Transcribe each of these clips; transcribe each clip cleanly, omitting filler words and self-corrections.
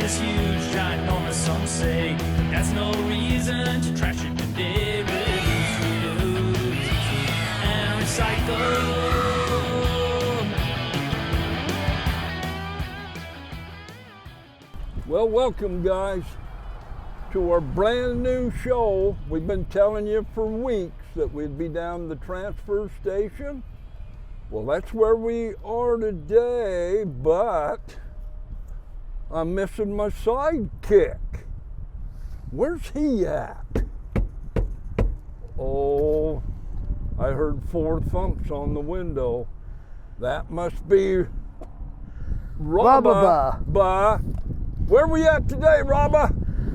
is huge, ginormous, some say. That's no reason to trash it today. Reduce and recycle. Well, welcome guys to our brand new show. We've been telling you for weeks that we'd be down the transfer station. Well, that's where we are today, but I'm missing my sidekick. Where's he at? Oh, I heard 4 thumps on the window. That must be Robba. Where we at today, Robba?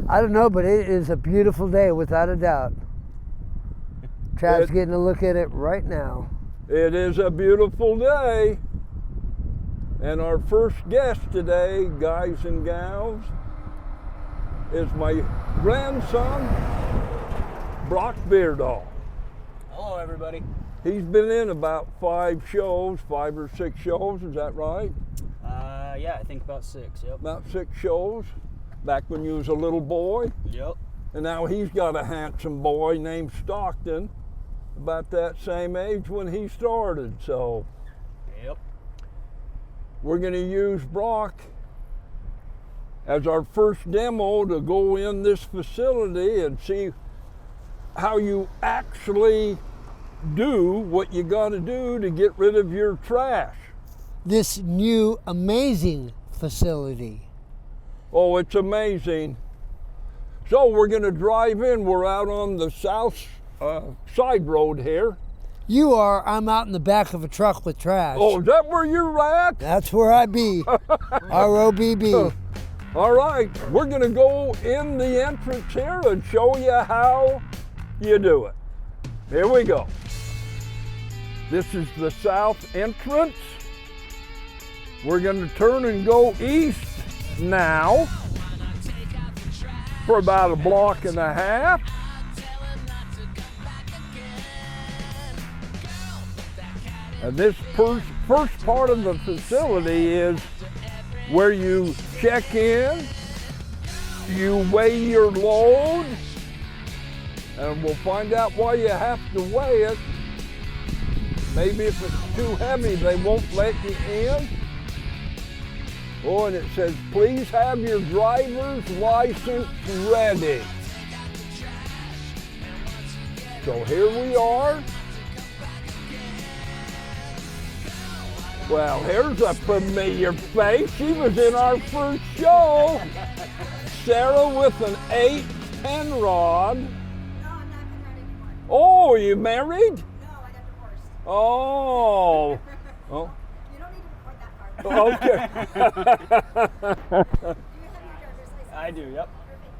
I don't know, but it is a beautiful day, without a doubt. Trav's getting a look at it right now. It is a beautiful day. And our first guest today, guys and gals, is my grandson, Brock Beardall. Hello, everybody. He's been in about 5 or 6 shows, is that right? Yeah, I think about 6, yep. About 6 shows, back when you was a little boy. Yep. And now he's got a handsome boy named Stockton, about that same age when he started, so. Yep. We're gonna use Brock as our first demo to go in this facility and see how you actually do what you gotta do to get rid of your trash. This new amazing facility. Oh, it's amazing. So we're gonna drive in. We're out on the south side road here. You are, I'm out in the back of a truck with trash. Oh, is that where you're at? That's where I be, R-O-B-B. All right, we're gonna go in the entrance here and show you how you do it. Here we go. This is the south entrance. We're gonna turn and go east now for about 1.5 blocks. And this first part of the facility is where you check in, you weigh your load, and we'll find out why you have to weigh it. Maybe if it's too heavy, they won't let you in. Oh, and it says, please have your driver's license ready. So here we are. Well, here's a familiar face. She was in our first show. Sarah with an 8-10 rod. No, I'm not married anymore. Oh, are you married? No, I got divorced. Oh. Oh. You don't need to report that part. Okay. Do you have your driver's license? I do, yep. Perfect,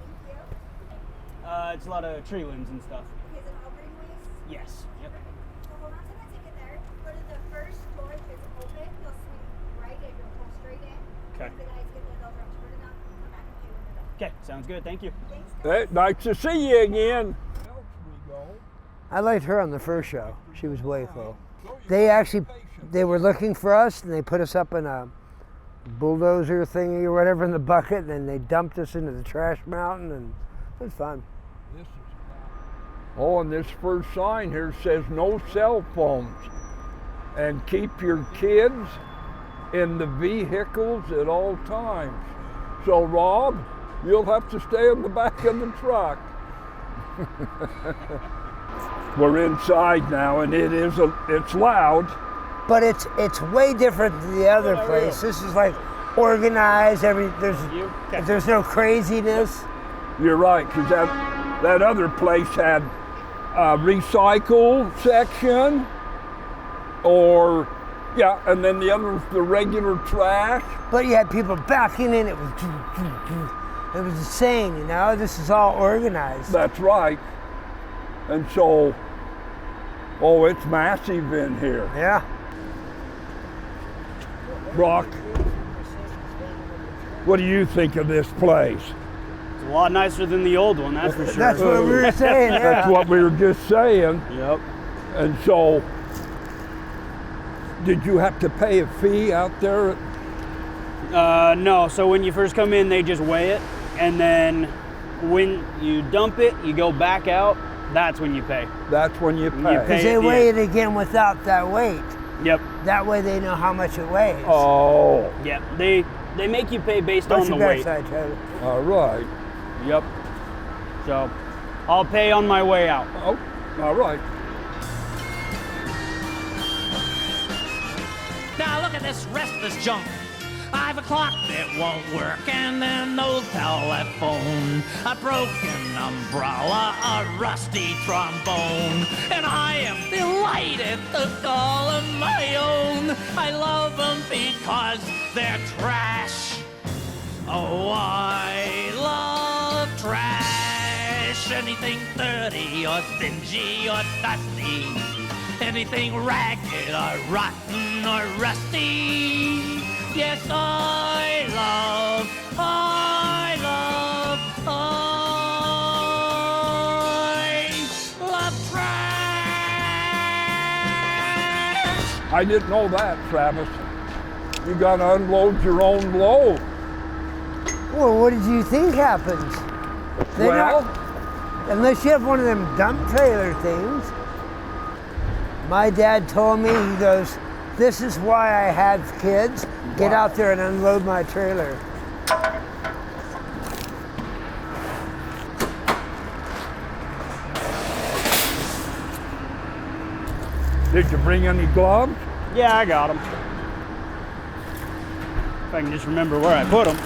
thank you. It's a lot of tree limbs and stuff. Okay, is it all green waste? Yes, yep. So hold on till I take it there. Go to the first door, if it's open, you'll swing right and you'll pull straight in. Okay. The guys get the over, turn it on, come back and pay when they're done. Okay, sounds good, thank you. Thanks, Hey, guys. nice to see you again. I liked her on the first show. She was way cool. They were looking for us, and they put us up in a bulldozer thingy or whatever in the bucket, and then they dumped us into the trash mountain, and it was fun. Oh, and this first sign here says no cell phones, and keep your kids in the vehicles at all times. So Rob, you'll have to stay in the back of the truck. We're inside now, and it's loud. But it's way different than the other place. This is like organized. There's no craziness. You're right, because that other place had a recycle section, and then the other was the regular trash. But you had people backing in. It was insane, you know. This is all organized. That's right. And so, it's massive in here. Yeah. Brock, what do you think of this place? It's a lot nicer than the old one, that's for sure. That's what we were saying. Yeah. That's what we were just saying. Yep. And so, did you have to pay a fee out there? No, so when you first come in, they just weigh it, and then when you dump it, you go back out, that's when you pay. That's when you pay. pay. Because they Yeah. weigh it again without that weight. Yep, That way they know how much it weighs. Oh, yep. They make you pay based What's on the your weight. backside, Trevor? all right. Yep. So I'll pay on my way out. Oh, all right. Now look at this restless junk. I've a clock that won't work, and then no telephone, a broken umbrella, a rusty trombone, and I am delighted to call them my own. I love them because they're trash. Oh, I love trash. Anything dirty or dingy or dusty, anything ragged or rotten or rusty. Yes, I love trash. I didn't know that, Travis. You got to unload your own load. Well, what did you think happens? They're Well, not- unless you have one of them dump trailer things. My dad told me, he goes, this is why I have kids. Get out there and unload my trailer. did you bring any gloves? Yeah, I got them. If I can just remember where I put them.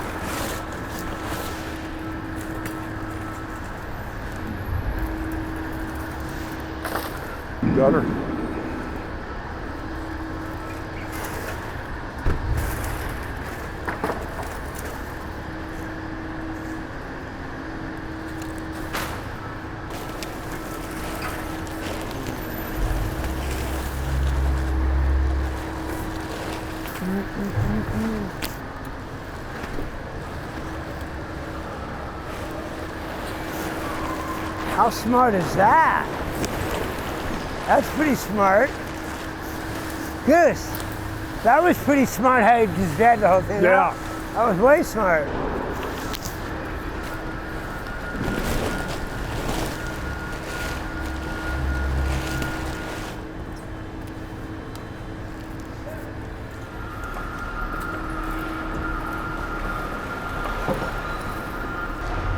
Got her. How smart is that? That's pretty smart. Goose, that was pretty smart how you just dragged the whole thing Yeah. out. That was way smart.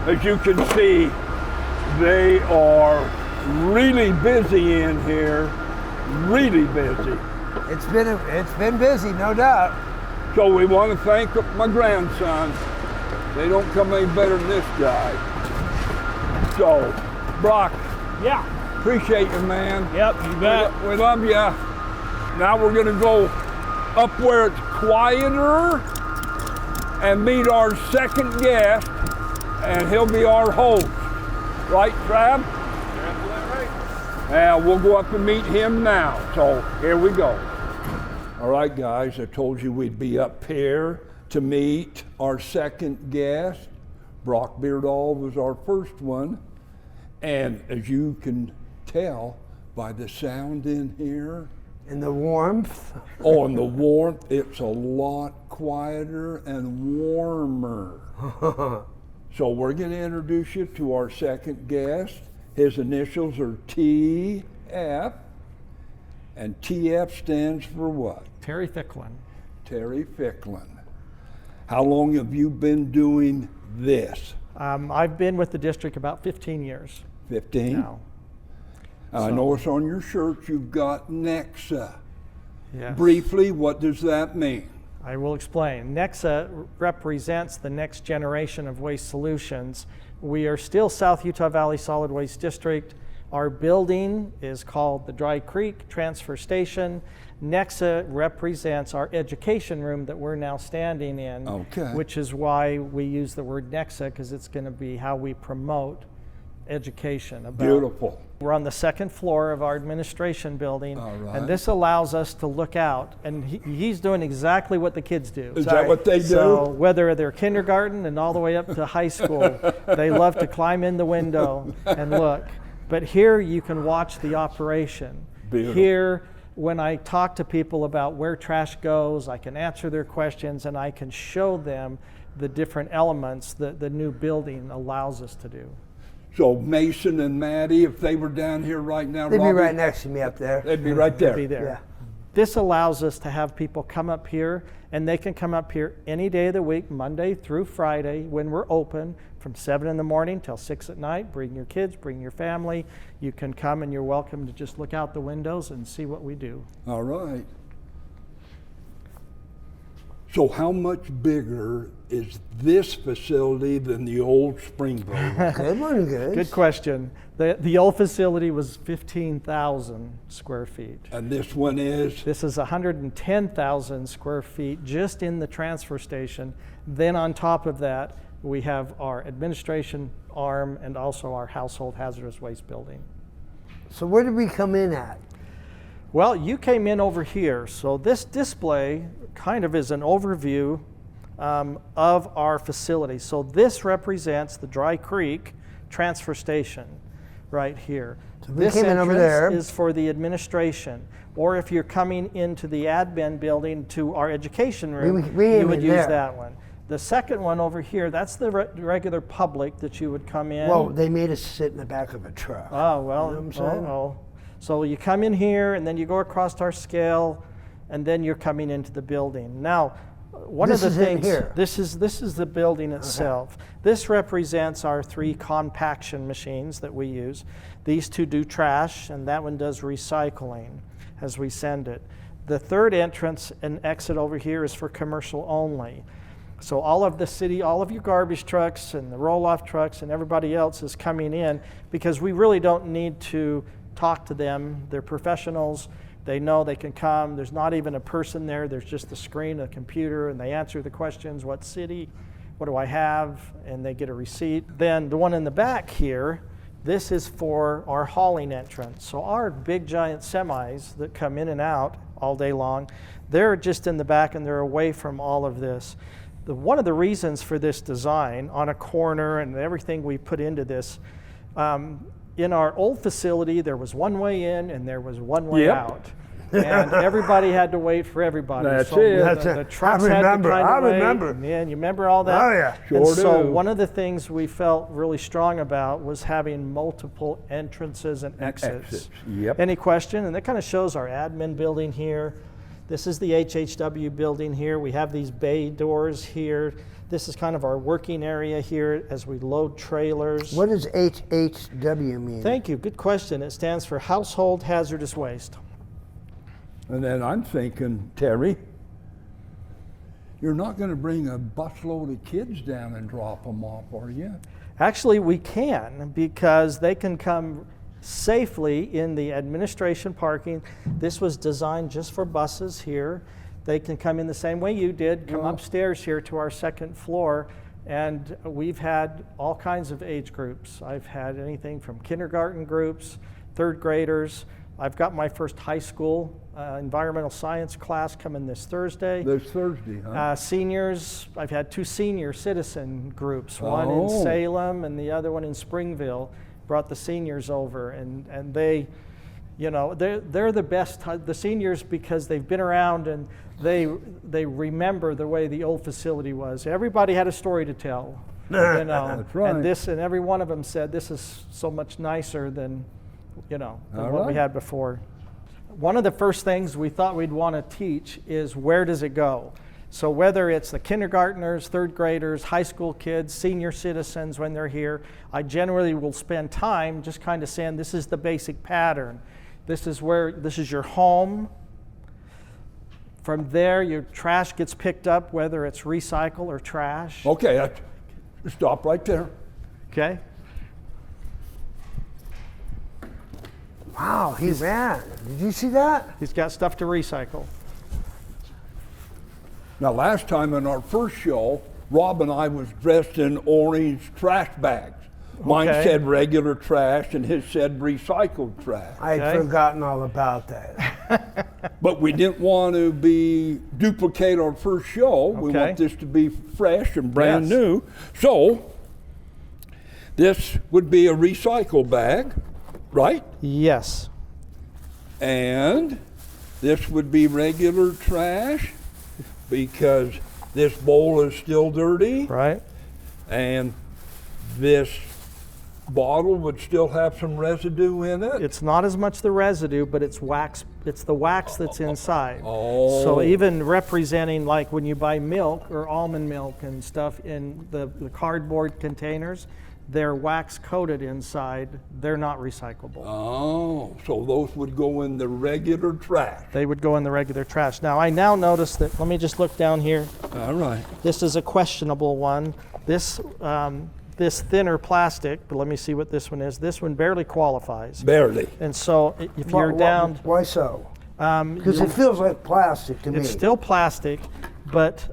As you can see, they are really busy in here, really busy. It's been busy, no doubt. So we want to thank my grandson. They don't come any better than this guy. So, Brock, Yeah. appreciate you, man. Yep, you bet. We love you. Now we're going to go up where it's quieter and meet our second guest, and he'll be our host. Right, Trav? And we'll go up and meet him now. So here we go. All right, guys, I told you we'd be up here to meet our second guest. Brock Beardall was our first one. And as you can tell by the sound in here, And the warmth. oh, and the warmth, it's a lot quieter and warmer. So we're going to introduce you to our second guest. His initials are TF, and TF stands for what? Terry Thicklin. Terry Ficklin. How long have you been doing this? I've been with the district about 15 years 15? now. I notice on your shirt you've got NEXA. Yes. Briefly, what does that mean? I will explain. NEXA represents the next generation of waste solutions. We are still South Utah Valley Solid Waste District. Our building is called the Dry Creek Transfer Station. NEXA represents our education room that we're now standing in, Okay. which is why we use the word NEXA, because it's going to be how we promote education. About. Beautiful. We're on the second floor of our administration building, All right. and this allows us to look out. And he's doing exactly what the kids do. Is that what they do? So whether they're kindergarten and all the way up to high school, they love to climb in the window and look. But here you can watch the operation. Beautiful. Here when I talk to people about where trash goes, I can answer their questions and I can show them the different elements that the new building allows us to do. So Mason and Maddie, if they were down here right now, They'd be Robbie, right next to me up there. they'd be right there. Be there. Yeah. This allows us to have people come up here, and they can come up here any day of the week, Monday through Friday, when we're open from 7 in the morning till 6 at night. Bring your kids, bring your family. You can come and you're welcome to just look out the windows and see what we do. All right. So how much bigger is this facility than the old Springville? Good one, Goose. Good question. The old facility was 15,000 square feet. And this one is? This is 110,000 square feet just in the transfer station. Then on top of that, we have our administration arm and also our household hazardous waste building. So where did we come in at? Well, you came in over here. So this display kind of is an overview of our facility. So this represents the Dry Creek transfer station right here. So we This came in over entrance there. is for the administration. Or if you're coming into the admin building to our education room, we you came would in use there. that one. The second one over here, that's the regular public that you would come in. Well, they made us sit in the back of a truck. Oh, well, You know what I'm saying? oh. So you come in here and then you go across our scale and then you're coming into the building. Now, one This of is the in things, here. this is the building itself. This represents our 3 compaction machines that we use. These 2 do trash and that one does recycling as we send it. The third entrance and exit over here is for commercial only. So all of the city, all of your garbage trucks and the roll-off trucks and everybody else is coming in because we really don't need to talk to them. They're professionals. They know they can come. There's not even a person there. There's just the screen, a computer, and they answer the questions. What city? What do I have? And they get a receipt. Then the one in the back here, this is for our hauling entrance. So our big giant semis that come in and out all day long, they're just in the back and they're away from all of this. One of the reasons for this design on a corner and everything we put into this, in our old facility, there was one way in and there was one way Yep. out. And everybody had to wait for everybody. That's so it. That's The it. trucks I remember. had to kind of I wait. remember. Yeah, and you remember all that? Oh, yeah. And Sure so do. one of the things we felt really strong about was having multiple entrances and exits. Yep. Any question? And that kind of shows our admin building here. This is the HHW building here. We have these bay doors here. This is kind of our working area here as we load trailers. What does HHW mean? Thank you. Good question. It stands for Household Hazardous Waste. And then I'm thinking, Terry, you're not going to bring a busload of kids down and drop them off, are you? Actually, we can because they can come safely in the administration parking. This was designed just for buses here. They can come in the same way you did, come upstairs here to our second floor, and we've had all kinds of age groups. I've had anything from kindergarten groups, 3rd graders. I've got my first high school environmental science class coming this Thursday. This Thursday, huh? Seniors, I've had 2 senior citizen groups, one in Oh. Salem and the other one in Springville. Brought the seniors over, and they, you know, they're the best, the seniors, because they've been around and they remember the way the old facility was. Everybody had a story to tell, you know. That's right. And every one of them said, this is so much nicer than, you know, than All what we right. had before. One of the first things we thought we'd want to teach is where does it go? So whether it's the kindergartners, 3rd graders, high school kids, senior citizens when they're here, I generally will spend time just kind of saying this is the basic pattern. This is your home. From there, your trash gets picked up, whether it's recycle or trash. Okay, stop right there. Okay? Wow, he ran. Did you see that? He's got stuff to recycle. Now, last time in our first show, Rob and I was dressed in orange trash bags. Mine Okay. said regular trash and his said recycled trash. I had Okay. forgotten all about that. But we didn't want to duplicate our first show. We Okay. want this to be fresh and brand Yes. new. So this would be a recycle bag, right? Yes. And This would be regular trash because this bowl is still dirty, Right? and this bottle would still have some residue in it. It's not as much the residue, but it's wax. It's the wax that's inside. Oh. So even representing, like when you buy milk or almond milk and stuff in the cardboard containers, they're wax coated inside. They're not recyclable. Oh, so those would go in the regular trash. They would go in the regular trash. Now I now notice that, let me just look down here. All right. This is a questionable one. This thinner plastic, but let me see what this one is. This one barely qualifies. Barely. And so if you're down, Why so? Because it feels like plastic to me. it's still plastic, but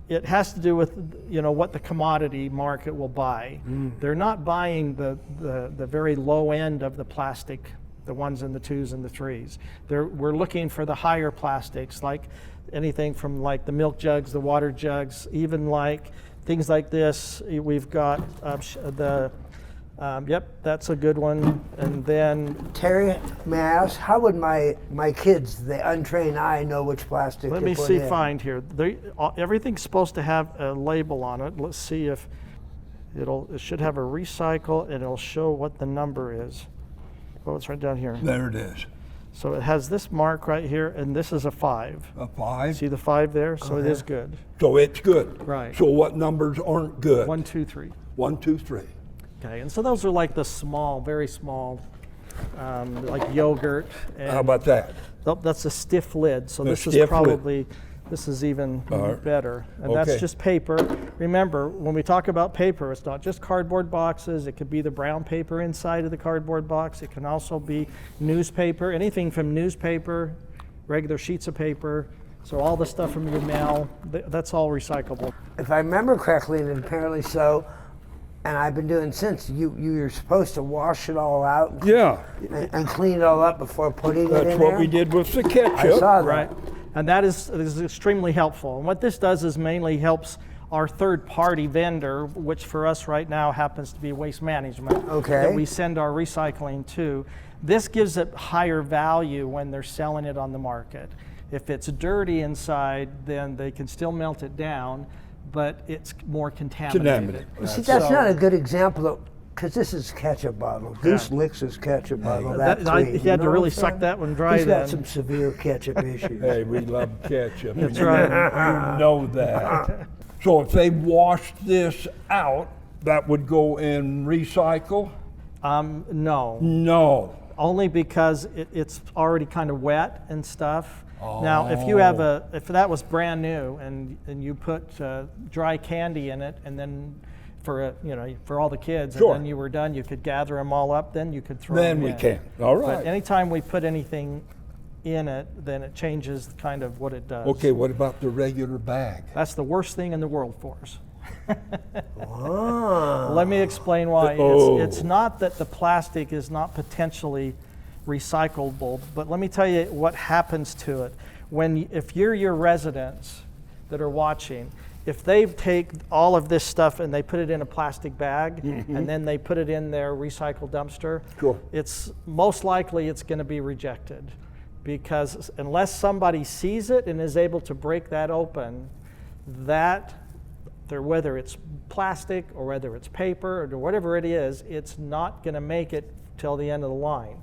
it has to do with what the commodity market will buy. They're not buying the very low end of the plastic, the ones and the twos and the threes. We're looking for the higher plastics, like anything from like the milk jugs, the water jugs, even like things like this. We've got yep, that's a good one. And then Terry, may I ask, how would my kids, the untrained eye, know which plastic let to me put see, in? find here. Everything's supposed to have a label on it. Let's see if it should have a recycle, and it'll show what the number is. Oh, it's right down here. There it is. So it has this mark right here, and this is a 5. A 5. See the 5 there? So it is good. So it's good. Right. So what numbers aren't good? 1, 2, 3. 1, 2, 3. Okay, and so those are like the small, very small, like yogurt. And How about that? That's a stiff lid, so A this is stiff lid. probably, this is even better. And that's Okay. just paper. Remember, when we talk about paper, it's not just cardboard boxes. It could be the brown paper inside of the cardboard box. It can also be newspaper, anything from newspaper, regular sheets of paper. So all the stuff from your mail, that's all recyclable. If I remember correctly, and apparently so, and I've been doing since, you're supposed to wash it all out Yeah. and clean it all up before putting it in That's there. what we did with the ketchup. I saw that. Right. And that is extremely helpful. And what this does is mainly helps our third-party vendor, which for us right now happens to be Waste Management, Okay. that we send our recycling to. This gives it higher value when they're selling it on the market. If it's dirty inside, then they can still melt it down, but it's more contaminated. See, that's not a good example, because this is ketchup bottle. Goose licks his ketchup bottle. That clean, he had you to know really what I'm suck saying? that one dry He's then. got some severe ketchup issues. Hey, we love ketchup. That's You right. know that. So if they washed this out, that would go in recycle? No. No. Only because it's already kind of wet and stuff. Now, if you have if that was brand new and you put dry candy in it, and then for all the kids, Sure. and then you were done, you could gather them all up, then you could throw Then them we in. can. All right. But anytime we put anything in it, then it changes kind of what it does. Okay, what about the regular bag? That's the worst thing in the world for us. Ah. Let me explain why. Oh. It's not that the plastic is not potentially recyclable, but let me tell you what happens to it. If you're your residents that are watching, if they take all of this stuff and they put it in a plastic bag and then they put it in their recycle dumpster, Sure. it's most likely it's going to be rejected, because unless somebody sees it and is able to break that open, whether it's plastic or whether it's paper or whatever it is, it's not going to make it till the end of the line,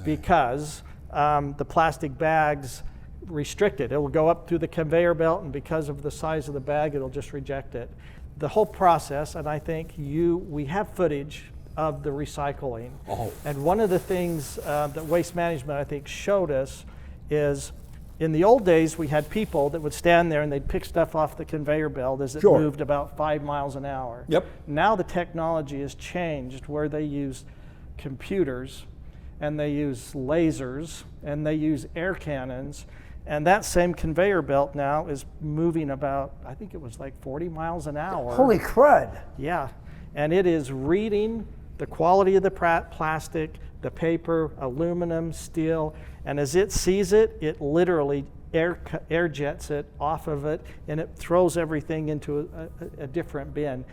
because the plastic bags restrict it. It will go up through the conveyor belt, and because of the size of the bag, it'll just reject it. The whole process, and I think we have footage of the recycling. Oh. And one of the things that Waste Management, I think, showed us is, in the old days, we had people that would stand there and they'd pick stuff off the conveyor belt as it Sure. moved about 5 miles an hour. Yep. Now the technology has changed, where they use computers and they use lasers and they use air cannons, and that same conveyor belt now is moving about, I think it was like 40 miles an hour. Holy crud. Yeah, and it is reading the quality of the plastic, the paper, aluminum, steel, and as it sees it, it literally air jets it off of it, and it throws everything into a different bin.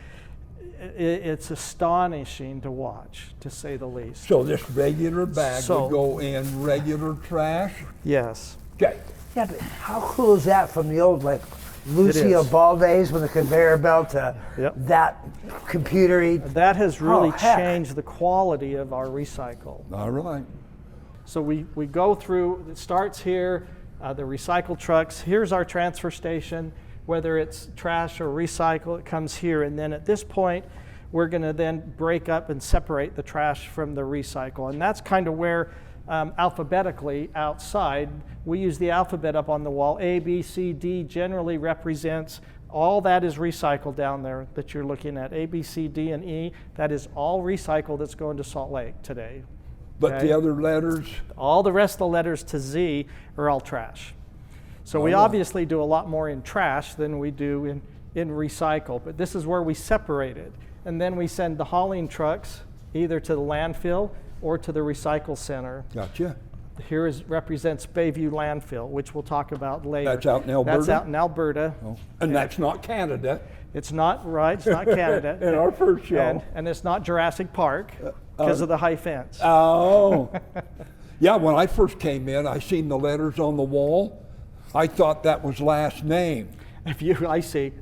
It's astonishing to watch, to say the least. So this regular bag So- would go in regular trash? Yes. Okay. Yeah, but how cool is that from the old, like, Lucille is. Ball days when the conveyor belt to Yep. that computery? That has really heck. changed the quality of our recycle. All right. So we go through, it starts here, the recycle trucks. Here's our transfer station. Whether it's trash or recycle, it comes here. And then at this point, we're going to then break up and separate the trash from the recycle. And that's kind of where alphabetically outside, we use the alphabet up on the wall. A, B, C, D generally represents all that is recycled down there that you're looking at. A, B, C, D, and E, that is all recycled that's going to Salt Lake today. But Okay. the other letters, All the rest of the letters to Z are all trash. So we Oh. obviously do a lot more in trash than we do in recycle, but this is where we separate it. And then we send the hauling trucks either to the landfill or to the recycle center. gotcha. Here represents Bayview Landfill, which we'll talk about later. That's out in Alberta? That's out in Alberta. Oh. And that's not Canada. It's not, right, it's not Canada. In our first show. And it's not Jurassic Park because of the high fence. Oh. Yeah, when I first came in, I seen the letters on the wall. I thought that was last name. I see.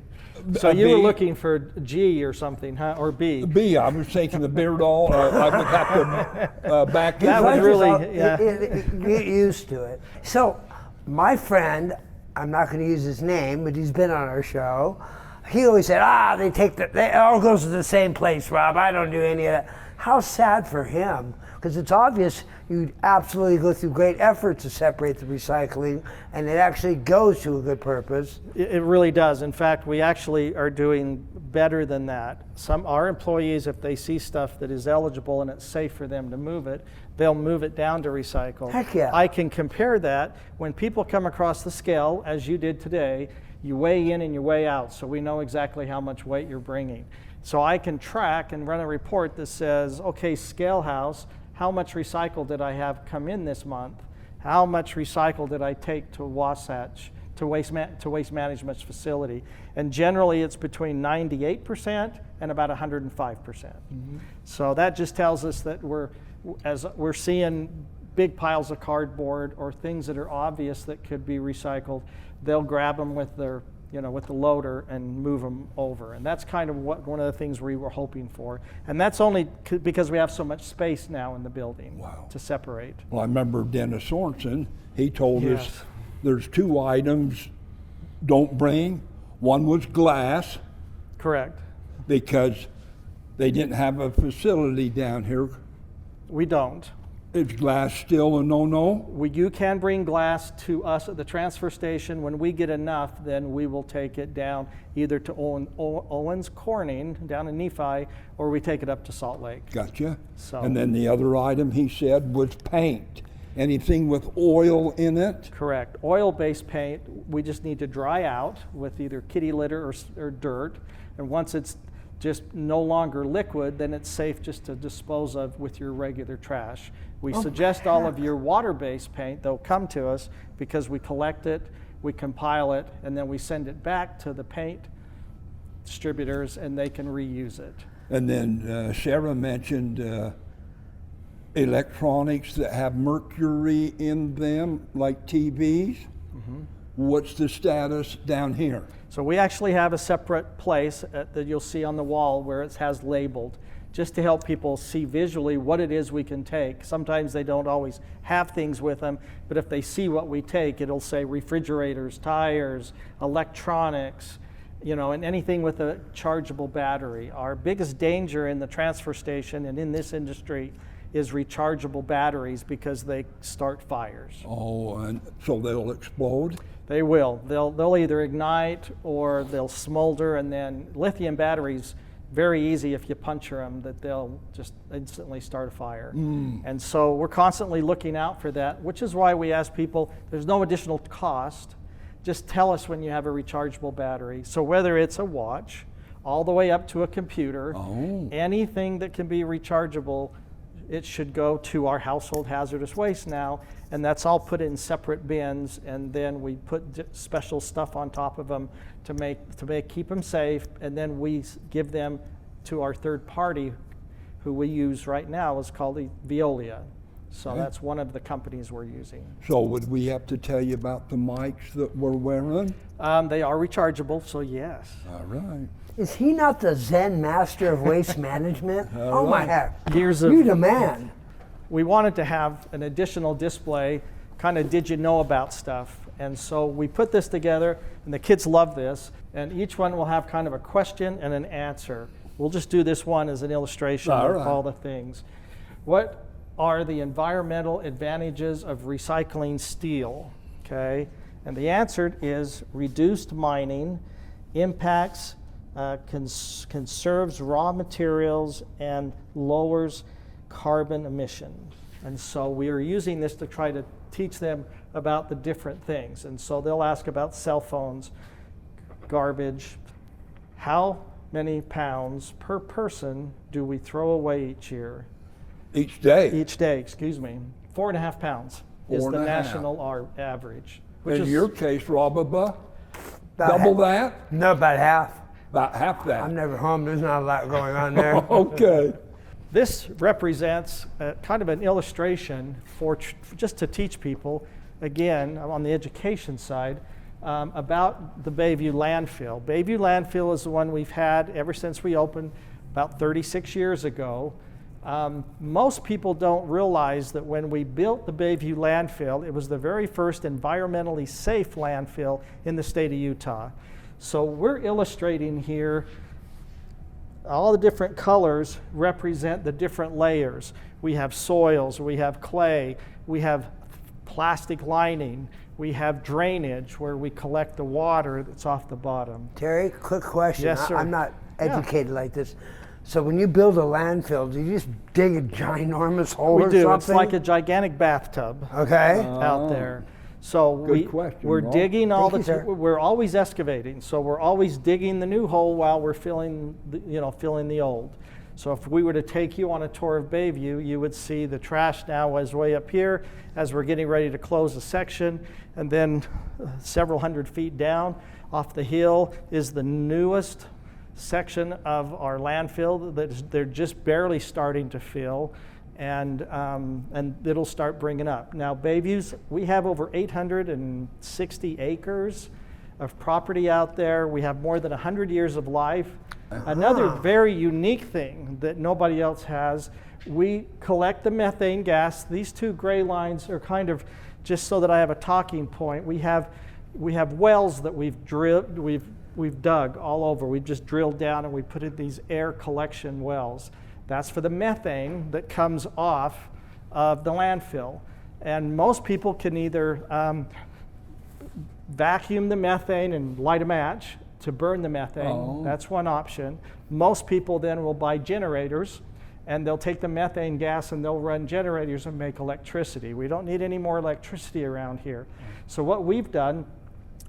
So you were B. looking for G or something, huh? Or B? B, I was thinking the Beardall. I would have to back in. That would Like really- it's all- yeah. Get used to it. So, my friend, I'm not going to use his name, but he's been on our show. He always said, they all goes to the same place, Rob. I don't do any of that. How sad for him, because it's obvious you absolutely go through great effort to separate the recycling, and it actually goes to a good purpose. It really does. In fact, we actually are doing better than that. Our employees, if they see stuff that is eligible and it's safe for them to move it, they'll move it down to recycle. Heck yeah. I can compare that when people come across the scale, as you did today, you weigh in and you weigh out, so we know exactly how much weight you're bringing. So I can track and run a report that says, okay, Scale House, how much recycle did I have come in this month? How much recycle did I take to Wasatch, to Waste Management's facility? And generally it's between 98% and about 105%. Mm-hmm. So that just tells us that we're seeing big piles of cardboard or things that are obvious that could be recycled, they'll grab them with their with the loader and move them over. And that's kind of one of the things we were hoping for. And that's only because we have so much space now in the building to separate. Well, I remember Dennis Sorensen, he told Yes. us there's 2 items don't bring. One was glass, Correct. because they didn't have a facility down here. We don't. Is glass still a no-no? You can bring glass to us at the transfer station. When we get enough, then we will take it down either to Owens Corning down in Nephi, or we take it up to Salt Lake. Gotcha. So- And then the other item he said was paint. Anything with oil in it? Correct. Oil-based paint, we just need to dry out with either kitty litter or dirt. And once it's just no longer liquid, then it's safe just to dispose of with your regular trash. We suggest all of your water-based paint, they'll come to us because we collect it, we compile it, and then we send it back to the paint distributors and they can reuse it. And then Sarah mentioned electronics that have mercury in them, like TVs. Mm-hmm. What's the status down here? So we actually have a separate place that you'll see on the wall where it has labeled, just to help people see visually what it is we can take. Sometimes they don't always have things with them, but if they see what we take, it'll say refrigerators, tires, electronics, and anything with a chargeable battery. Our biggest danger in the transfer station and in this industry is rechargeable batteries because they start fires. Oh, and so they'll explode? They will. They'll either ignite or they'll smolder, and then lithium batteries, very easy if you puncture them, that they'll just instantly start a fire. And so we're constantly looking out for that, which is why we ask people, there's no additional cost. Just tell us when you have a rechargeable battery. So whether it's a watch, all the way up to a computer, anything that can be rechargeable, it should go to our household hazardous waste now, and that's all put in separate bins, and then we put special stuff on top of them to keep them safe, and then we give them to our third party, who we use right now, is called the Veolia. So Okay. that's one of the companies we're using. So would we have to tell you about the mics that we're wearing? They are rechargeable, so yes. All right. Is he not the Zen master of waste management? Oh my right. heck. Years of You the man. we wanted to have an additional display, kind of did you know about stuff. And so we put this together, and the kids love this, and each one will have kind of a question and an answer. We'll just do this one as an illustration All of right. all the things. What are the environmental advantages of recycling steel? Okay, and the answer is reduced mining, impacts, conserves raw materials, and lowers carbon emission. And so we are using this to try to teach them about the different things. And so they'll ask about cell phones, garbage. How many pounds per person do we throw away each year? Each day. Each day, excuse me. 4.5 pounds is the 4.5. national average. Which In is, your case, Robaba, About double half. that? No, about half. About half that. I'm never home. There's not a lot going on there. Okay. this represents kind of an illustration for just to teach people, again, on the education side, about the Bayview landfill. Bayview landfill is the one we've had ever since we opened about 36 years ago. Most people don't realize that when we built the Bayview landfill, it was the very first environmentally safe landfill in the state of Utah. So we're illustrating here all the different colors represent the different layers. We have soils, we have clay, we have plastic lining, we have drainage where we collect the water that's off the bottom. Terry, quick question. Yes, sir. I'm not educated like this. So when you build a landfill, do you just dig a ginormous hole We or do. something? It's like a gigantic bathtub Okay. out there. So Good question, we're Rob. digging all Thank the you, sir. we're always excavating. So we're always digging the new hole while we're filling the old. So if we were to take you on a tour of Bayview, you would see the trash now is way up here as we're getting ready to close a section, and then several hundred feet down off the hill is the newest section of our landfill that they're just barely starting to fill, and it'll start bringing up. Now Bayview's, we have over 860 acres of property out there. We have more than 100 years of life. Another very unique thing that nobody else has, we collect the methane gas. These two gray lines are kind of just so that I have a talking point. We have wells that we've drilled, we've dug all over. We've just drilled down and we put in these air collection wells. That's for the methane that comes off of the landfill. And most people can either vacuum the methane and light a match to burn the methane. Oh. That's one option. Most people then will buy generators, and they'll take the methane gas and they'll run generators and make electricity. We don't need any more electricity around here. So what we've done,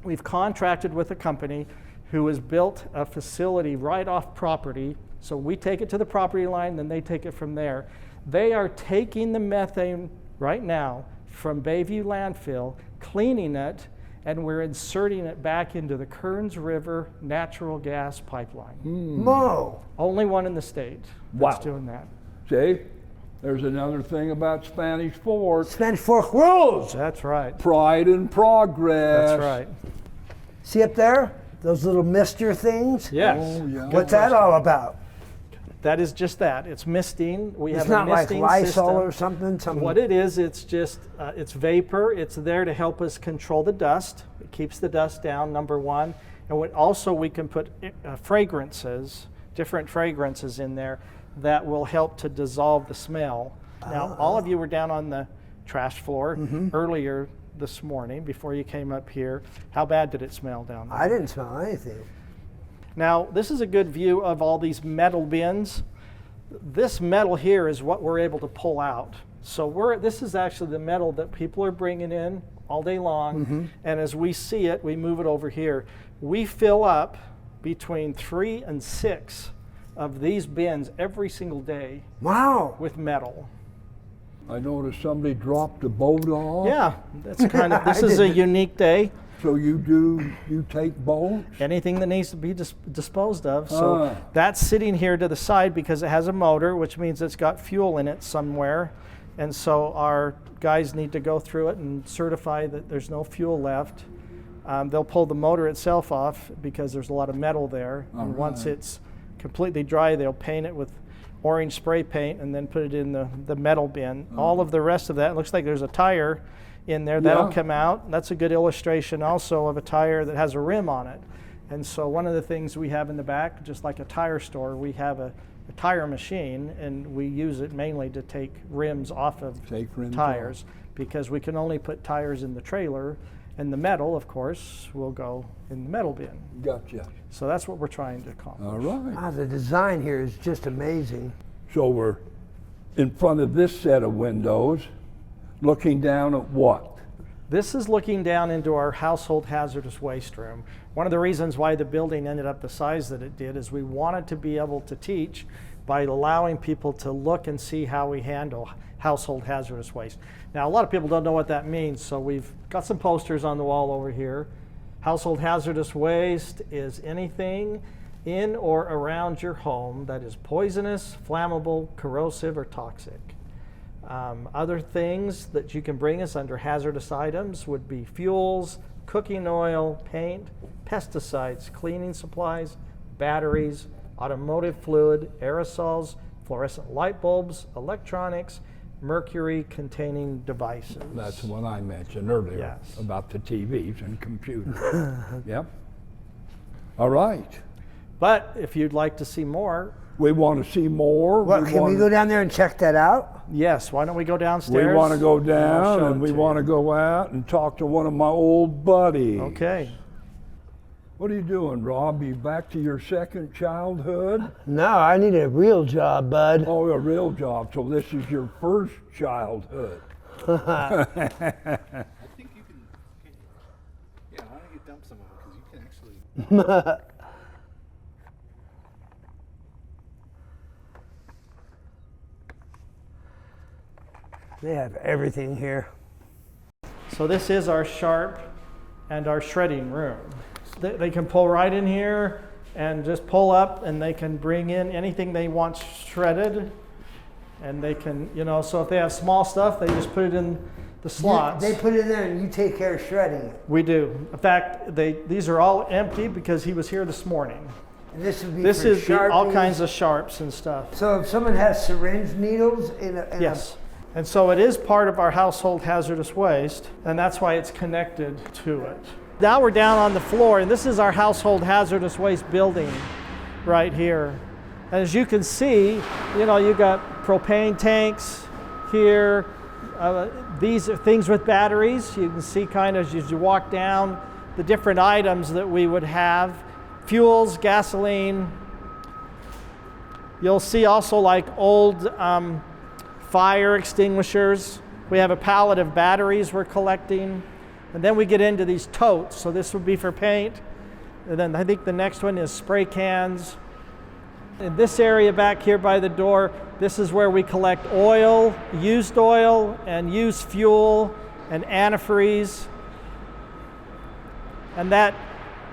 we've contracted with a company who has built a facility right off property. So we take it to the property line, then they take it from there. They are taking the methane right now from Bayview landfill, cleaning it, and we're inserting it back into the Kearns River natural gas pipeline. Mo. Only one in the state Wow. that's doing that. See, there's another thing about Spanish Fort. Spanish Fork rules. That's right. Pride and progress. That's right. See up there? Those little mister things? Yes. Oh, yeah. What's that all about? That is just that. It's misting. We It's have not a like misting Lysol system. or something? What it is, it's just, it's vapor. It's there to help us control the dust. It keeps the dust down, number one. And also we can put fragrances, different fragrances in there that will help to dissolve the smell. Now, all of you were down on the trash floor earlier this morning before you came up here. How bad did it smell down there? I didn't smell anything. Now, this is a good view of all these metal bins. This metal here is what we're able to pull out. So this is actually the metal that people are bringing in all day long. And as we see it, we move it over here. We fill up between 3 and 6 of these bins every single day Wow. with metal. I noticed somebody dropped a boat off. Yeah, that's kind of, this I is a didn't- unique day. So you take boats? Anything that needs to be disposed of. So that's sitting here to the side because it has a motor, which means it's got fuel in it somewhere. And so our guys need to go through it and certify that there's no fuel left. They'll pull the motor itself off because there's a lot of metal there. All and once right. it's completely dry, they'll paint it with orange spray paint and then put it in the metal bin. All of the rest of that, it looks like there's a tire in there. That'll Yeah. come out. That's a good illustration also of a tire that has a rim on it. And so one of the things we have in the back, just like a tire store, we have a tire machine, and we use it mainly to take rims off of Take rims tires because we can only put tires in the trailer, and the metal, of course, will go in the metal bin. Gotcha. So that's what we're trying to accomplish. All right. Ah, the design here is just amazing. So we're in front of this set of windows, looking down at what? This is looking down into our household hazardous waste room. One of the reasons why the building ended up the size that it did is we wanted to be able to teach by allowing people to look and see how we handle household hazardous waste. Now, a lot of people don't know what that means, so we've got some posters on the wall over here. Household hazardous waste is anything in or around your home that is poisonous, flammable, corrosive, or toxic. Other things that you can bring us under hazardous items would be fuels, cooking oil, paint, pesticides, cleaning supplies, batteries, automotive fluid, aerosols, fluorescent light bulbs, electronics, mercury-containing devices. That's what I mentioned earlier Yes. about the TVs and computers. Yep. All right. But if you'd like to see more, We want to see more. What, can we go down there and check that out? yes, why don't we go downstairs? We want to go I'll down show and it we to want to you. go out and talk to one of my old buddies. Okay. What are you doing, Rob? You back to your second childhood? No, I need a real job, bud. Oh, a real job. So this is your first childhood. I think you can. Yeah, why don't you dump some of it? Because you can actually. They have everything here. So this is our sharp and our shredding room. They can pull right in here and just pull up, and they can bring in anything they want shredded. And they can, so if they have small stuff, they just put it in the slots. They put it in there and you take care of shredding it. We do. In fact, these are all empty because he was here this morning. And this would be This for is all Sharpies. kinds of sharps and stuff. So if someone has syringe needles in a Yes. And so it is part of our household hazardous waste, and that's why it's connected to it. Now we're down on the floor, and this is our household hazardous waste building right here. And as you can see, you've got propane tanks here. These are things with batteries. You can see kind of as you walk down the different items that we would have. Fuels, gasoline. You'll see also like old fire extinguishers. We have a pallet of batteries we're collecting. And then we get into these totes. So this would be for paint. And then I think the next one is spray cans. In this area back here by the door, this is where we collect oil, and used fuel, and antifreeze. And that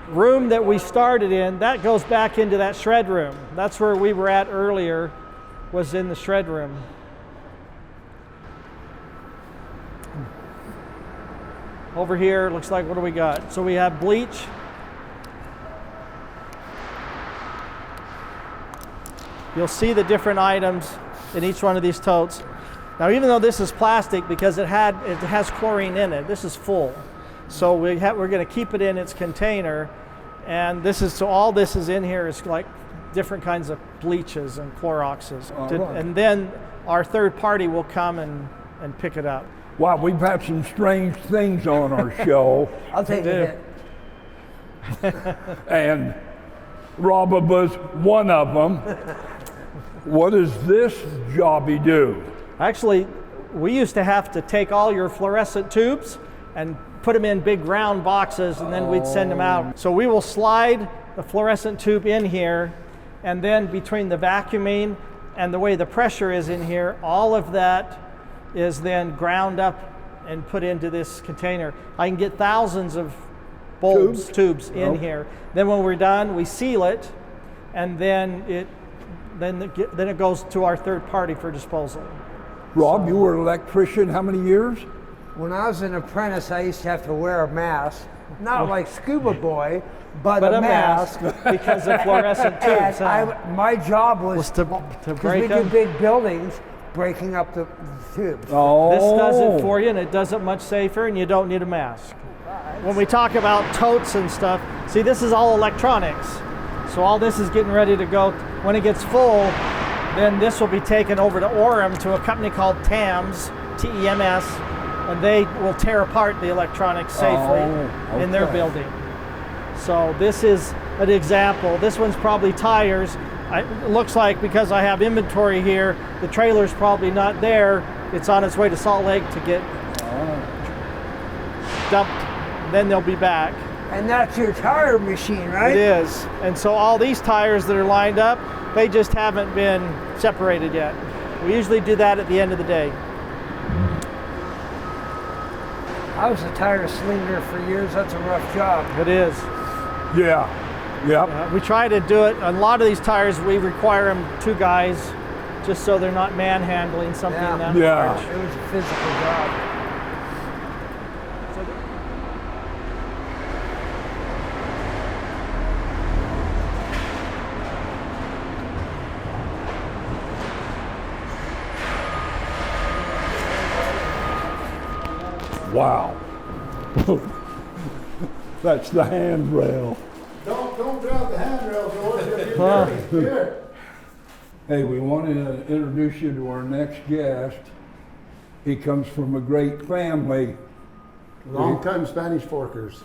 room that we started in, that goes back into that shred room. That's where we were at earlier, was in the shred room. Over here, looks like, what do we got? So we have bleach. You'll see the different items in each one of these totes. Now, even though this is plastic, because it has chlorine in it, this is full. So we're going to keep it in its container, and all this is in here is like different kinds of bleaches and Cloroxes. Right. And then our third party will come and pick it up. Wow, we've had some strange things on our show, I'll take it. and Rob was one of them. What does this jobby do? Actually, we used to have to take all your fluorescent tubes and put them in big round boxes, and then we'd send them out. So we will slide the fluorescent tube in here, and then between the vacuuming and the way the pressure is in here, all of that is then ground up and put into this container. I can get thousands of tubes in here. Then when we're done, we seal it, and then it goes to our third party for disposal. Rob, you were an electrician how many years? When I was an apprentice, I used to have to wear a mask. Not like Scuba Boy, but a mask. because of fluorescent tubes. And my job was to because break we do them. big buildings, breaking up the tubes. Oh. This does it for you, and it does it much safer, and you don't need a mask. When we talk about totes and stuff, see, this is all electronics. So all this is getting ready to go. When it gets full, then this will be taken over to Orem to a company called TAMS, T-E-M-S, and they will tear apart the electronics safely in their building. So this is an example. This one's probably tires. It looks like, because I have inventory here, the trailer's probably not there. It's on its way to Salt Lake to get dumped. Then they'll be back. And that's your tire machine, right? It is. And so all these tires that are lined up, they just haven't been separated yet. We usually do that at the end of the day. I was a tire slinger for years. That's a rough job. It is. Yeah. Yep. We try to do it. A lot of these tires, we require them 2 guys, just so they're not manhandling something that Yeah. large. It was a physical job. Wow. That's the handrail. Don't grab the handrail, George. You're Huh. here. Hey, we want to introduce you to our next guest. He comes from a great family. Long-time Spanish Forkers.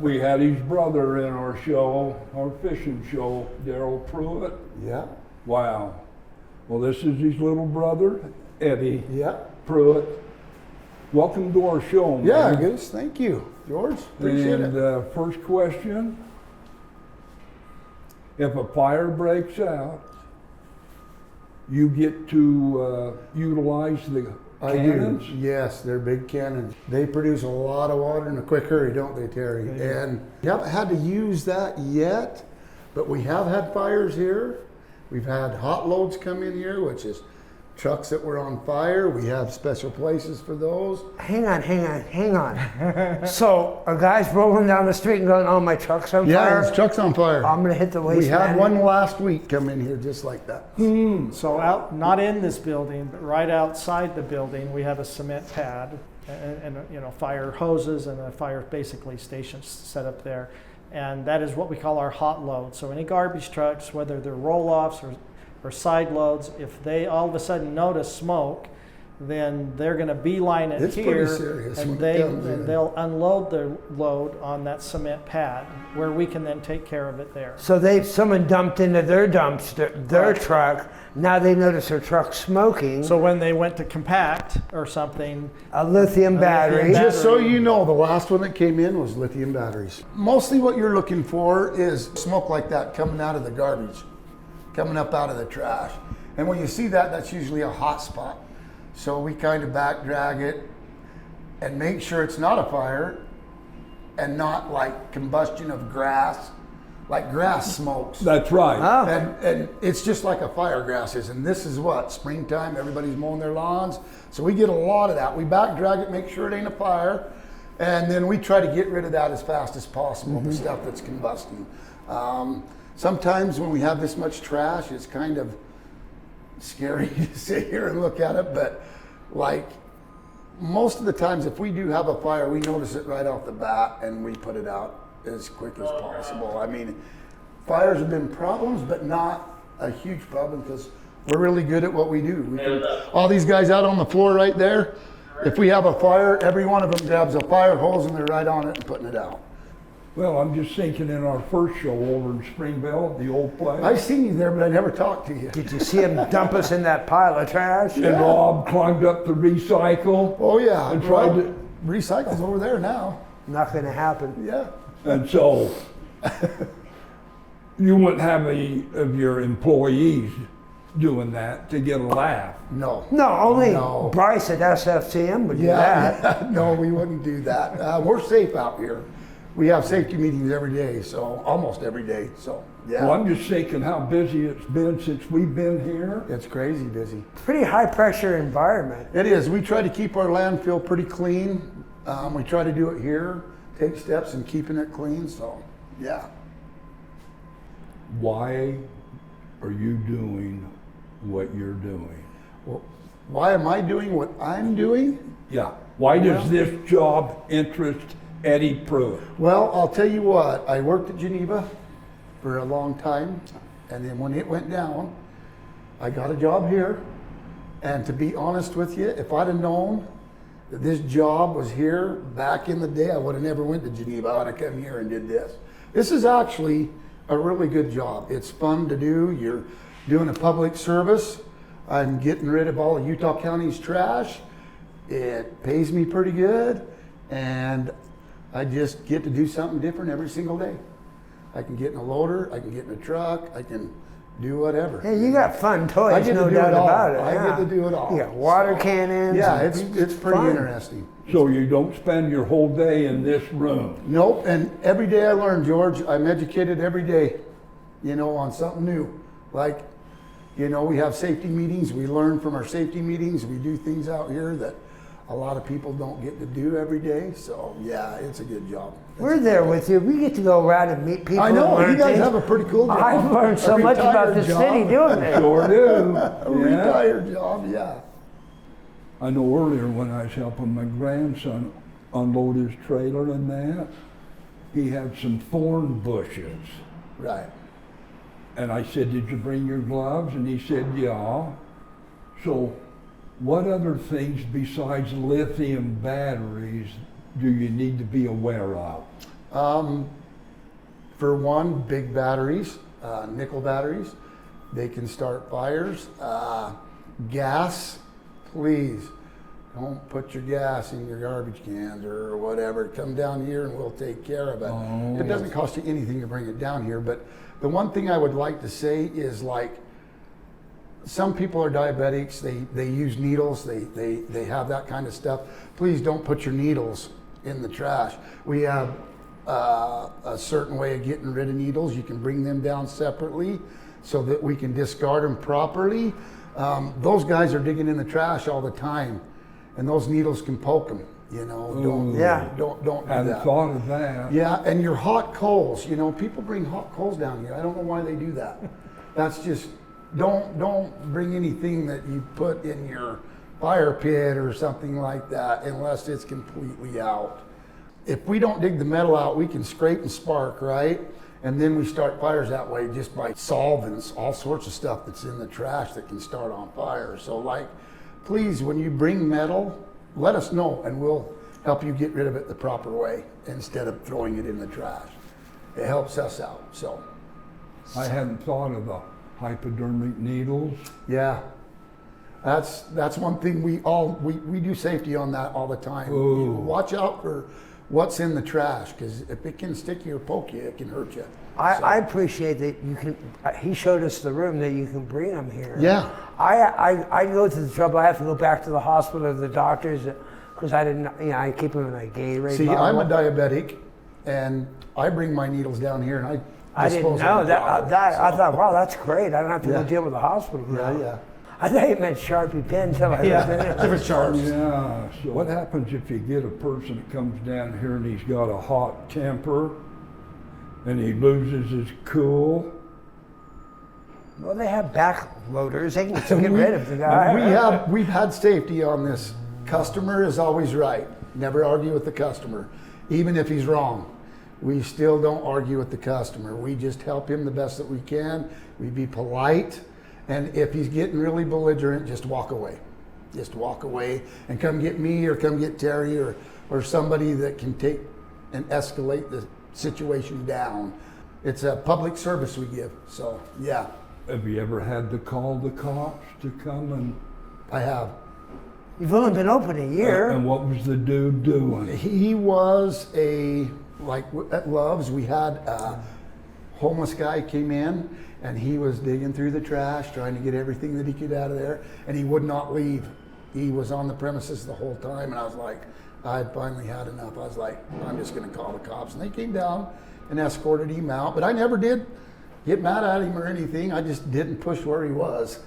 We had his brother in our show, our fishing show, Daryl Pruitt. Yeah. Wow. Well, this is his little brother, Eddie Yeah. Pruitt. Welcome to our show, man. Yeah, Goose. Thank you, George. Appreciate And it. first question, if a fire breaks out, you get to utilize the I cannons? do. Yes, they're big cannons. They produce a lot of water in a quick hurry, don't they, Terry? And we haven't had to use that yet, but we have had fires here. We've had hot loads come in here, which is trucks that were on fire. We have special places for those. Hang on. So a guy's rolling down the street and going, "Oh, my truck's on Yeah, fire. his truck's on fire. I'm gonna hit the waste We had management." one last week come in here just like that. So out, not in this building, but right outside the building, we have a cement pad and fire hoses and a fire basically station set up there. And that is what we call our hot load. So any garbage trucks, whether they're roll-offs or side loads, if they all of a sudden notice smoke, then they're going to beeline it It's here, pretty serious and when it comes in. they'll unload their load on that cement pad, where we can then take care of it there. So someone dumped into their dumpster, their truck. Now they notice their truck smoking. So when they went to compact or something, A lithium battery. battery. Just so you know, the last one that came in was lithium batteries. Mostly what you're looking for is smoke like that coming out of the garbage, coming up out of the trash. And when you see that, that's usually a hot spot. So we kind of back drag it and make sure it's not a fire and not like combustion of grass, like grass smokes. That's right. Oh. And it's just like a fire grass is. And this is what, springtime, everybody's mowing their lawns. So we get a lot of that. We back drag it, make sure it ain't a fire. And then we try to get rid of that as fast as possible, the stuff that's combusting. Sometimes when we have this much trash, it's kind of scary to sit here and look at it. But like most of the times, if we do have a fire, we notice it right off the bat and we put it out as quick as possible. I mean, fires have been problems, but not a huge problem because we're really good at what we do. We can, all these guys out on the floor right there, if we have a fire, every one of them grabs a fire hose and they're right on it and putting it out. Well, I'm just thinking in our first show over in Springville, the old place, I seen you there, but I never talked to you. Did you see him dump us in that pile of trash? and Rob climbed up to recycle, Oh yeah, And tried to- recycle's over there now. Not gonna happen. Yeah. and so you wouldn't have any of your employees doing that to get a laugh. No. No, only No. Bryce at SFCM would do that. Yeah, no, we wouldn't do that. We're safe out here. we have safety meetings every day, so almost every day. So yeah, Well, I'm just thinking how busy it's been since we've been here. it's crazy busy. Pretty high pressure environment. It is. We try to keep our landfill pretty clean. We try to do it here, take steps in keeping it clean. So yeah. Why are you doing what you're doing? Well, why am I doing what I'm doing? Yeah. Why does this job interest Eddie Pruitt? Well, I'll tell you what, I worked at Geneva for a long time, and then when it went down, I got a job here. And to be honest with you, if I'd have known that this job was here back in the day, I would have never went to Geneva. I would have come here and did this. This is actually a really good job. It's fun to do. You're doing a public service. I'm getting rid of all of Utah County's trash. It pays me pretty good, and I just get to do something different every single day. I can get in a loader, I can get in a truck, I can do whatever. Hey, you got fun toys, I get no to do doubt it all. about it. I yeah. get to do it all. You got water So, cannons. Yeah, and it's pretty fun. interesting. So you don't spend your whole day in this room? Nope, and every day I learn, George. I'm educated every day, on something new. Like, we have safety meetings. We learn from our safety meetings. We do things out here that a lot of people don't get to do every day. So yeah, it's a good job. We're there with you. We get to go around and meet people. I know, and learn you guys things. have a pretty cool job. I've learned so A much about retired this job. city doing it. Sure do. A Yeah. retired job, yeah. I know earlier when I was helping my grandson unload his trailer and that, he had some thorn bushes. Right. And I said, did you bring your gloves? And he said, yeah. So what other things besides lithium batteries do you need to be aware of? For one, big batteries, nickel batteries, they can start fires. Gas, please don't put your gas in your garbage cans or whatever. Come down here and we'll take care of it. Oh. It doesn't cost you anything to bring it down here, but the one thing I would like to say is, like, some people are diabetics, they use needles, they have that kind of stuff. Please don't put your needles in the trash. We have a certain way of getting rid of needles. You can bring them down separately so that we can discard them properly. Those guys are digging in the trash all the time, and those needles can poke them. Don't Yeah. don't do Hadn't that. thought of that. Yeah, and your hot coals. People bring hot coals down here. I don't know why they do that. That's just don't bring anything that you put in your fire pit or something like that unless it's completely out. If we don't dig the metal out, we can scrape and spark, right? And then we start fires that way just by solvents, all sorts of stuff that's in the trash that can start on fire. So, please, when you bring metal, let us know and we'll help you get rid of it the proper way instead of throwing it in the trash. It helps us out, so. I hadn't thought of the hypodermic needles. Yeah, that's one thing we do safety on that all the time. Ooh. Watch out for what's in the trash, because if it can stick you or poke you, it can hurt you. I appreciate that you can. He showed us the room that you can bring them here. Yeah. I go to the trouble. I have to go back to the hospital or the doctors because I didn't. I keep them in a Gatorade See, bottle. I'm a diabetic, and I bring my needles down here, and I didn't dispose of know them that. properly, I so. thought, wow, that's great. I don't have to Yeah. go deal with the hospital. Yeah, now. yeah. I thought you meant Sharpie pens. Different sharps. Yeah. So what happens if you get a person that comes down here and he's got a hot temper and he loses his cool? Well, they have back loaders. They can get rid of the guy. We've had safety on this. Customer is always right. Never argue with the customer, even if he's wrong. We still don't argue with the customer. We just help him the best that we can. We be polite, and if he's getting really belligerent, just walk away. Just walk away and come get me or come get Terry or somebody that can take and escalate the situation down. It's a public service we give, so yeah. Have you ever had to call the cops to come and? I have. You've only been open a year. And what was the dude doing? He was at Love's, we had a homeless guy came in and he was digging through the trash, trying to get everything that he could out of there, and he would not leave. He was on the premises the whole time, and I was like, I had finally had enough. I was like, I'm just going to call the cops. And they came down and escorted him out. But I never did get mad at him or anything. I just didn't push where he was.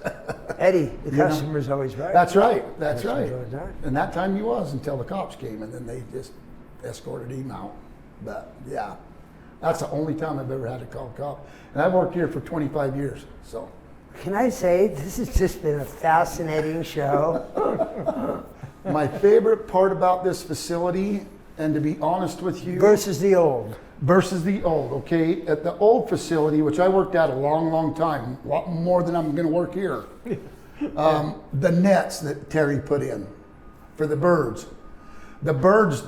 Eddie, the You know? customer's always right. That's right. That's right. Customer's always right. And that time he was until the cops came, and then they just escorted him out. But yeah, that's the only time I've ever had to call a cop. And I've worked here for 25 years, so. Can I say, this has just been a fascinating show. My favorite part about this facility, and to be honest with you, Versus the old. versus the old, okay? At the old facility, which I worked at a long, long time, a lot more than I'm gonna work here. The nets that Terry put in for the birds. The birds,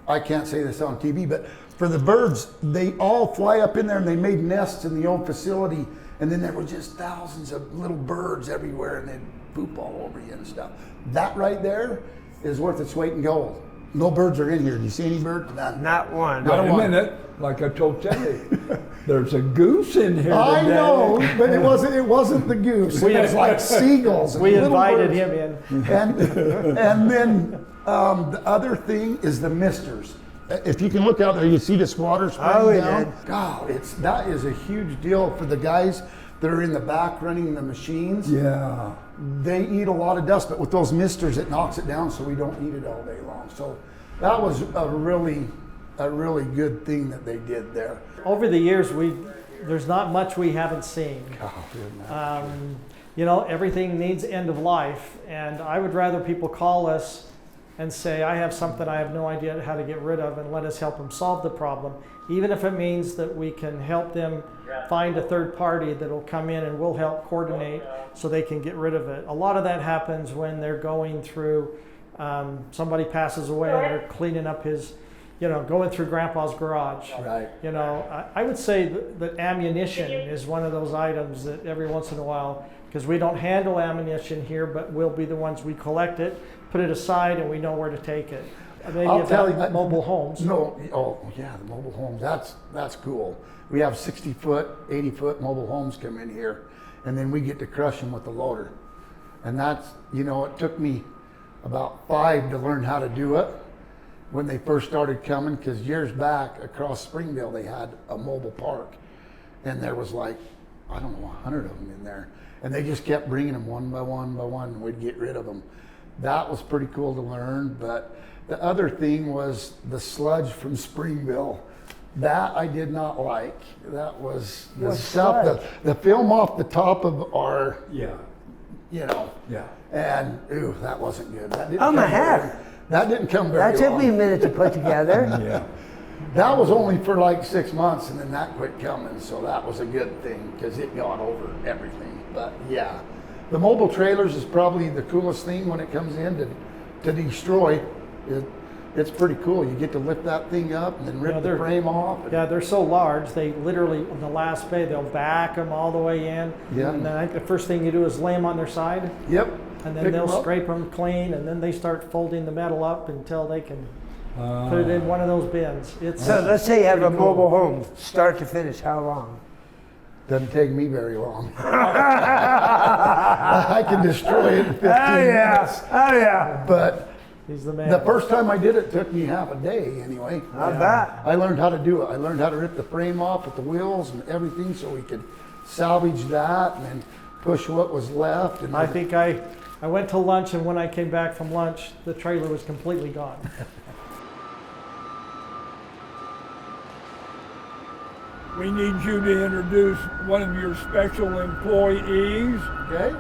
I can't say this on TV, but for the birds, they all fly up in there and they made nests in the old facility, and then there were just thousands of little birds everywhere and they'd poop all over you and stuff. That right there is worth its weight in gold. No birds are in here. Do you see any birds? None. Not one. Not Wait a one. minute, like I told Terry, there's a goose in here I today. know, but it wasn't the goose. It was like seagulls. And We little invited birds. him in. And then the other thing is the misters. If you can look out there, you see this water spraying Oh, we down. did. God, that is a huge deal for the guys that are in the back running the machines. Yeah. They eat a lot of dust, but with those misters, it knocks it down so we don't eat it all day long. So that was a really good thing that they did there. Over the years, there's not much we haven't seen. You know, everything needs end of life, and I would rather people call us and say, I have something I have no idea how to get rid of, and let us help them solve the problem, even if it means that we can help them find a third party that will come in and we'll help coordinate so they can get rid of it. A lot of that happens when they're going through, somebody passes away and they're cleaning up his, you know, going through grandpa's garage. Right. You know, I would say that ammunition is one of those items that every once in a while, because we don't handle ammunition here, but we'll be the ones we collect it, put it aside, and we know where to take it. Maybe I'll tell about you, mobile homes. No, oh yeah, the mobile homes. That's cool. We have 60-foot, 80-foot mobile homes come in here, and then we get to crush them with the loader. And that's, you know, it took me about 5 to learn how to do it when they first started coming, because years back across Springville they had a mobile park, and there was like, I don't know, 100 of them in there, and they just kept bringing them one by one by one, and we'd get rid of them. That was pretty cool to learn. But the other thing was the sludge from Springville. That I did not like. That was the What stuff, sludge? the film off the top of our, Yeah. you know, Yeah. and ooh, that wasn't good. That didn't Oh, my come very- heck. That didn't come very That took long. me a minute to put together. Yeah. That was only for like 6 months, and then that quit coming, so that was a good thing because it got over everything. But yeah, the mobile trailers is probably the coolest thing when it comes in to destroy. It's pretty cool. You get to lift that thing up and then rip Yeah, the they're- frame off. And, Yeah, they're so large, they literally, in the last bay, they'll back them all the way in. Yeah. And then I think the first thing you do is lay them on their side, Yep. and then Pick they'll 'em up. scrape them clean, and then they start folding the metal up until they can put it in one of those bins. It's So let's say you have a mobile home, start to finish, how long? Doesn't take me very long. I can destroy it in 15 minutes. Oh yeah. But he's the man. the first time I did it took me half a day anyway. I bet. I learned how to do it. I learned how to rip the frame off with the wheels and everything so we could salvage that and then push what was left. And I think I went to lunch, and when I came back from lunch, the trailer was completely gone. We need you to introduce one of your special employees Okay.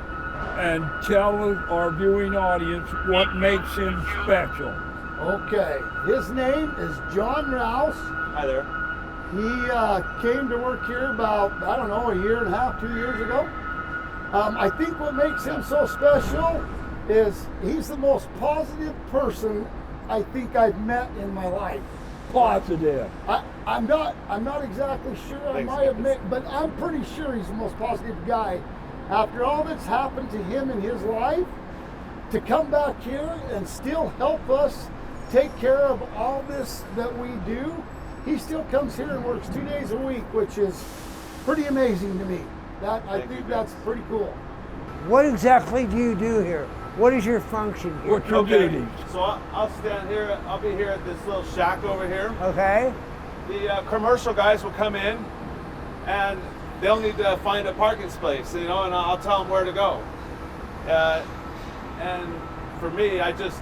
and tell our viewing audience what makes him special. Okay. His name is John Rouse. Hi there. He came to work here about, I don't know, a year and a half, 2 years ago. I think what makes him so special is he's the most positive person I think I've met in my life. Positive. I'm not exactly sure. I might have met, but I'm pretty sure he's the most positive guy. After all that's happened to him in his life, to come back here and still help us take care of all this that we do, he still comes here and works 2 days a week, which is pretty amazing to me. I think that's pretty cool. What exactly do you do here? What is your function here? What's your duties? So I'll stand here. I'll be here at this little shack over here. Okay. The commercial guys will come in, and they'll need to find a parking space, you know, and I'll tell them where to go. And for me, I just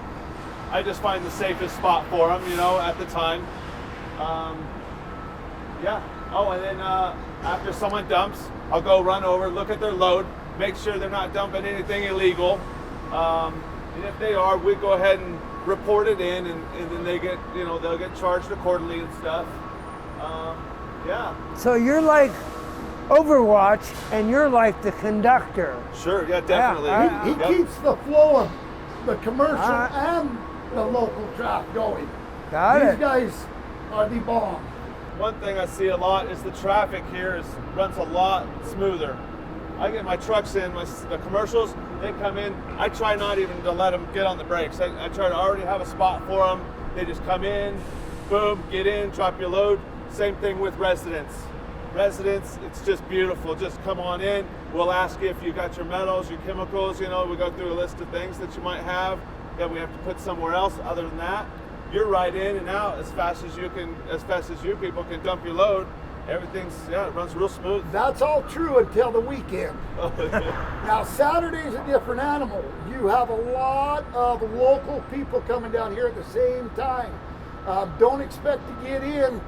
find the safest spot for them, you know, at the time. Yeah. Oh, and then after someone dumps, I'll go run over, look at their load, make sure they're not dumping anything illegal. And if they are, we go ahead and report it in, and then they get, you know, they'll get charged accordingly and stuff. Yeah. So you're like Overwatch, and you're like the conductor. Sure. Yeah. Definitely. He keeps the flow of the commercial and the local traffic going. These guys are the bomb. One thing I see a lot is the traffic here runs a lot smoother. I get my trucks in, the commercials, they come in, I try not even to let them get on the brakes. I try to already have a spot for them. They just come in, boom, get in, drop your load. Same thing with residents. Residents, it's just beautiful. Just come on in. We'll ask you if you got your metals, your chemicals, you know, we go through a list of things that you might have that we have to put somewhere else. Other than that, you're right in and out as fast as you people can dump your load. Everything's, it runs real smooth. That's all true until the weekend. Now, Saturday's a different animal. You have a lot of local people coming down here at the same time. Don't expect to get in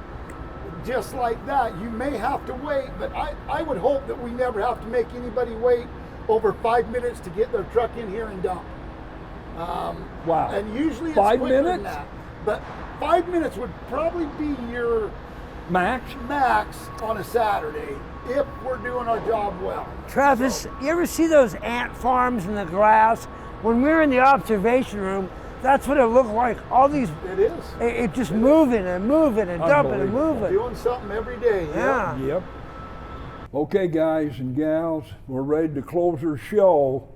just like that. You may have to wait, but I would hope that we never have to make anybody wait over 5 minutes to get their truck in here and dump. Wow. And usually it's 5 quicker minutes? than that. But 5 minutes would probably be your max on a Saturday if we're doing our job well. Travis, you ever see those ant farms in the grass? When we were in the observation room, that's what it looked like. All these, it is. It just moving and moving and dumping and moving. Doing something every day. Yeah. Yep. Okay, guys and gals, we're ready to close our show.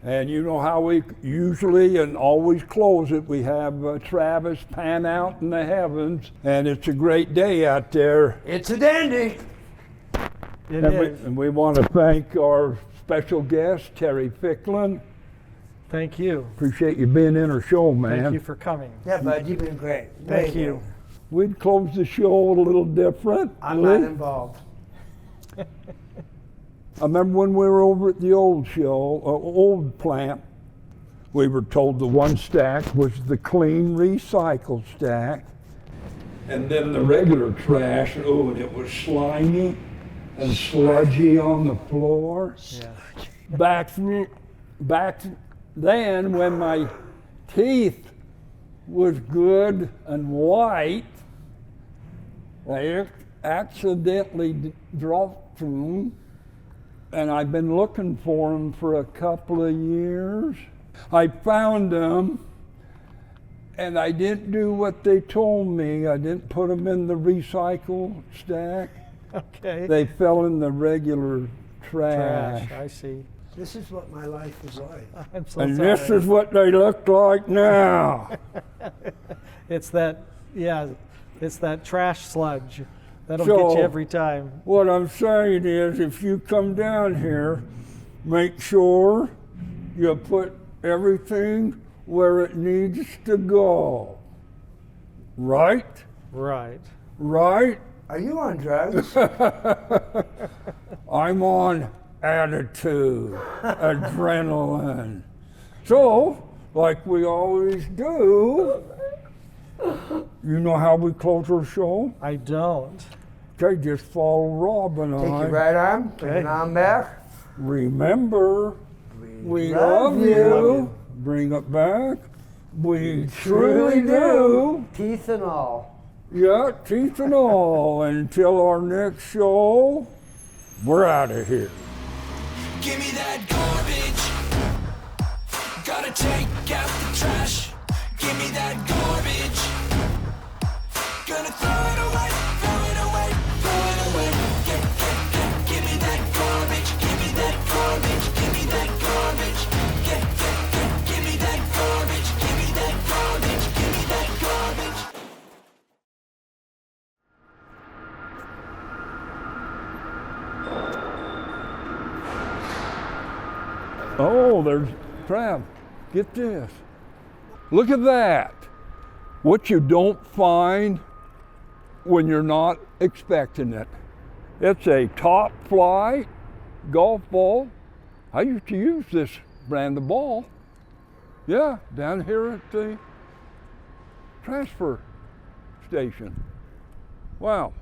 And you know how we usually and always close it. We have Travis pan out in the heavens, and it's a great day out there. It's a dandy. And we want to thank our special guest, Terry Ficklin. Thank you. Appreciate you being in our show, man. Thank you for coming. Yeah, bud, you've been great. Thank you. We'd close the show a little different. I'm not involved. I remember when we were over at the old plant, we were told the one stack was the clean recycle stack. And then the regular trash, and it was slimy and sludgy on the floor. Yeah. Back then, when my teeth was good and white, I accidentally dropped them. And I've been looking for them for a couple of years. I found them, and I didn't do what they told me. I didn't put them in the recycle stack. Okay. They fell in the regular trash. I see. This is what my life is like. I'm so And sorry. this is what they look like now. It's that trash sludge. That'll So, get you every time. What I'm saying is, if you come down here, make sure you put everything where it needs to go. Right? Right. Right? Are you on drugs? I'm on attitude, adrenaline. So, like we always do, you know how we close our show? I don't. Okay, just follow Rob and Take I. your right arm, bring it on back. Remember, we love love you. you. Bring it back. We truly do. Teeth and all. Yeah, teeth and all. Until our next show, we're out of here. Give me that garbage. Gotta take out the trash. Give me that garbage. Gonna throw it away, throw it away, throw it away. Give me that garbage. Give me that garbage. Give me that garbage. Give me that garbage. Give me that garbage. Give me that garbage. Oh, there's Trav. Get this. Look at that. What you don't find when you're not expecting it. It's a top flight golf ball. I used to use this brand of ball. Yeah, down here at the transfer station. Wow.